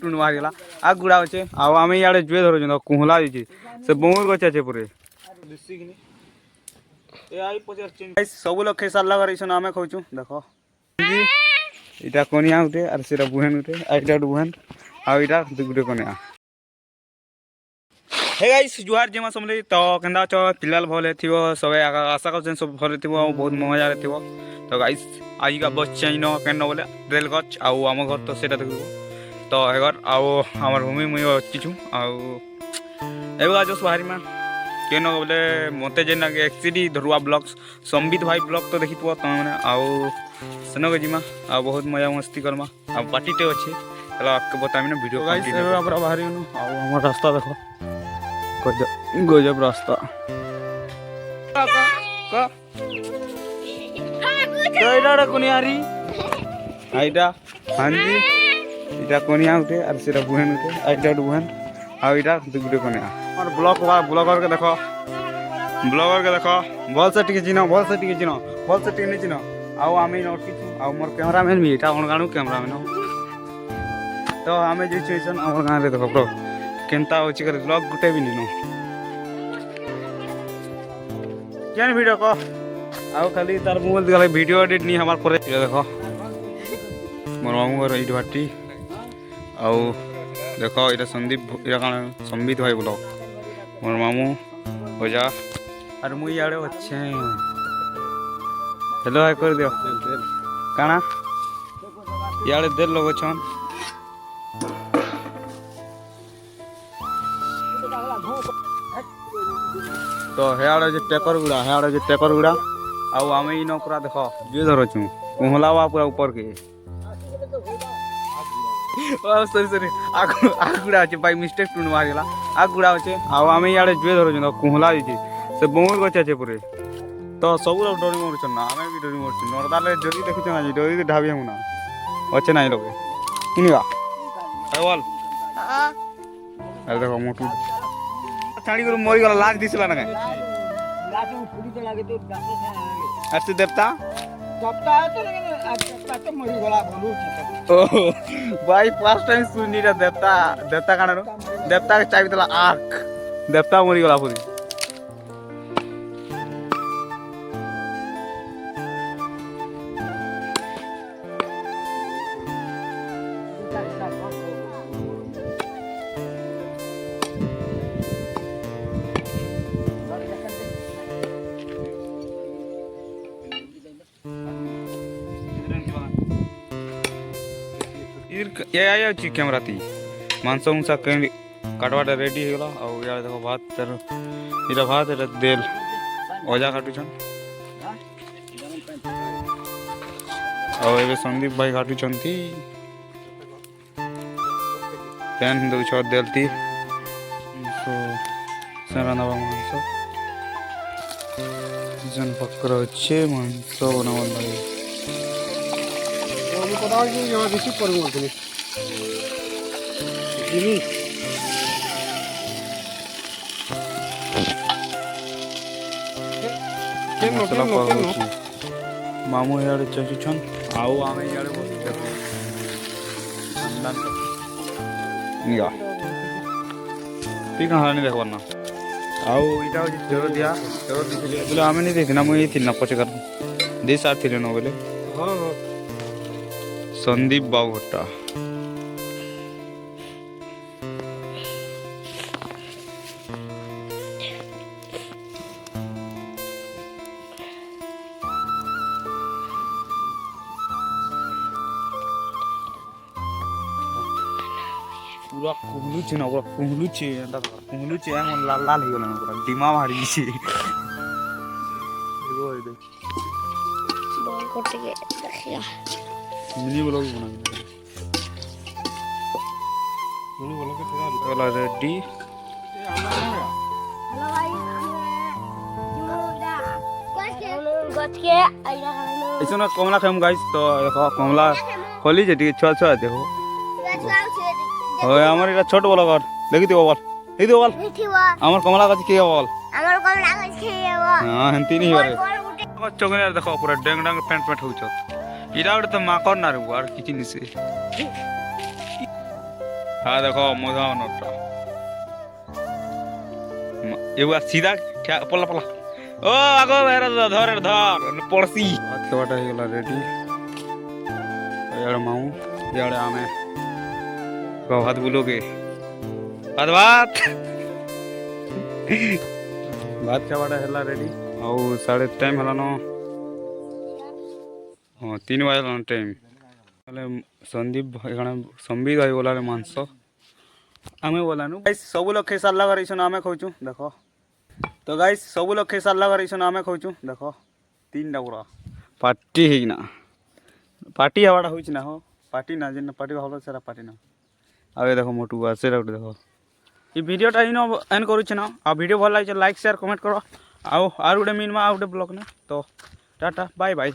टुण बाहर आग गुड़ा अच्छे आम इे जुए धर कुहला से बहुत गच अच्छे पूरे सब लोग खाई सारा घर आम खाऊँ देख इटा कनिया गुटे आर से बुहेन गुटे आईटा बुहेन आईटा गुटे कनिया हे गाइस जुहार जेमा समले तो केंदा छ फिलहाल भले थिवो सब आशा कर सब भले थिवो बहुत मजा रे थिवो तो गाइस आज का बस चाइन केन बोले रेल गच आउ आम घर तो सेटा देखो तो हेगर आउ हमर भूमि मुई अच्छी आउ एबा जस बाहरी मा केन बोले मते जेना एक्चुअली धरुआ ब्लॉग्स संबित भाई ब्लॉग तो देखि पो त माने आउ सनो जिमा आ बहुत मजा मस्ती करमा आ पार्टी टे अछि चलो आपके बतामी ना वीडियो गाइस एबा हमरा बाहरी नु आउ हमर रास्ता देखो गजब रास्ता कोनियारी आईटा हाँ जी इटा कोनिया उठे और से बुहेन उठे आईटा बुहेन आ इटा दुगुटे कोनिया और ब्लॉगर के देखो भल से टिके चिन्ह भल से टिके चिन्ह भल से टिके नहीं चिन्ह आउ आम नोटी आ मोर कैमरामैन भी इटा गाणु कैमरामैन तो आम जो आम गाँव में देखो केनता होची कर ब्लॉग गुटे भी नहीं केन वीडियो को आउ खाली तार मोबाइल गले वीडियो एडिट नहीं हमार करे देखो मोर मामू घर इट भाटी आउ देखो इटा संदीप इटा कान संबित भाई ब्लॉग मोर मामू होजा अरे मुई याडे अच्छे हेलो हाय कर दियो काना याडे देर लोग छन तो हेआड़े जो टेकर गुड़ा आउ आम इन पूरा देख जुए धरचु कुहलावा पूरा ऊपर के सॉरी आग गुड़ा अच्छे बाई मिस्टेक टुण बाहर आग गुड़ा अच्छे आम इे जुए धरचु कुहला से बहुत गच अच्छे पूरे तो सब लोग डरी मरुन ना आम भी डरी मरुन नर्दाले डरी देखुन आज डरी ढाबी हम ना अच्छे ना लोग किनवा बोल अरे देखो मोटू छाड़ी कर मरी गला लाज दिसला ना लाज फुड़ी तो लागे तो अच्छा देवता तो मरी गला बोलू ओ भाई फर्स्ट टाइम सुनी रे देवता काना रो देवता के चाबी देला आंख देवता मरी गला पूरी ये आया ची कैमरा थी मांस उंसा कहीं काटवाटा रेडी हो गला और यार देखो भात तर इरा भात इरा देल ओजा काटू छन और एबे संदीप भाई काटू छंती पेन दउ छ देलती सो सरा नवा मांस जन पक्कर अच्छे मांस बनावल भाई पता है यहाँ रिसीव कर बोलते हैं मामू यार चचू छन आउ आमे यार बस निगा ठीक है नहीं देखो ना आउ इटा जोर दिया जोर दिखले बोले आमे नहीं देखना मुई थी ना पचे कर दे साथ थिले न बोले हां हां संदीप बाबू भट्टा पूरा कुहलुचे ना पूरा कुहलुचे कुहलुचे हम लाल लाल हो गला पूरा डिमा मारी छी एगो दे बॉल कोटे के देखिया मिनी ब्लॉग बना मिनी ब्लॉग के थोड़ा वाला रेडी हेलो भाई गच के आइरा खाना ऐसना कमला खाम गाइस तो देखो कमला खोली जे टी छुआ छुआ देखो ओए हमर इरा छोट बोला कर देखि दियो बोल देखि दियो बोल हमर कमला गछ के बोल हमर कमला गछ के बोल हां हंती नहीं होरे चोगने देखो पूरा डेंग डांग पेंट पेंट होछ इरा तो माकर ना रे यार किछि निसे हाँ देखो मजा नटा एगो सीधा पला पला ओ आगो मेरा धर धर पड़सी भात खावाटा हो गला रेडी यार माऊ यार आमे भात बोलोगे भात भात भात खावाटा है रेडी आउ साढ़े टाइम है हाँ 3 बजे टाइम संदीप संबित भाई बोला मांस आम बोलानु सब लोग खाई सारा घर आम खाऊँ देख तो गाइस सब लोग खाई सारा घर आम खाऊँ देख 3टा पूरा पार्टी है पार्टी हवाटा हो हो पार्टी ना जेन पार्टी भल से पार्टी ना आगे देखो मोटू आसे देख ये वीडियोटा इन एंड करुचे ना आ वीडियो भल लगे लाइक शेयर कमेंट करो आउ गोटे मीन आउ गोटे ब्लॉग ने तो टाटा बाय बाय।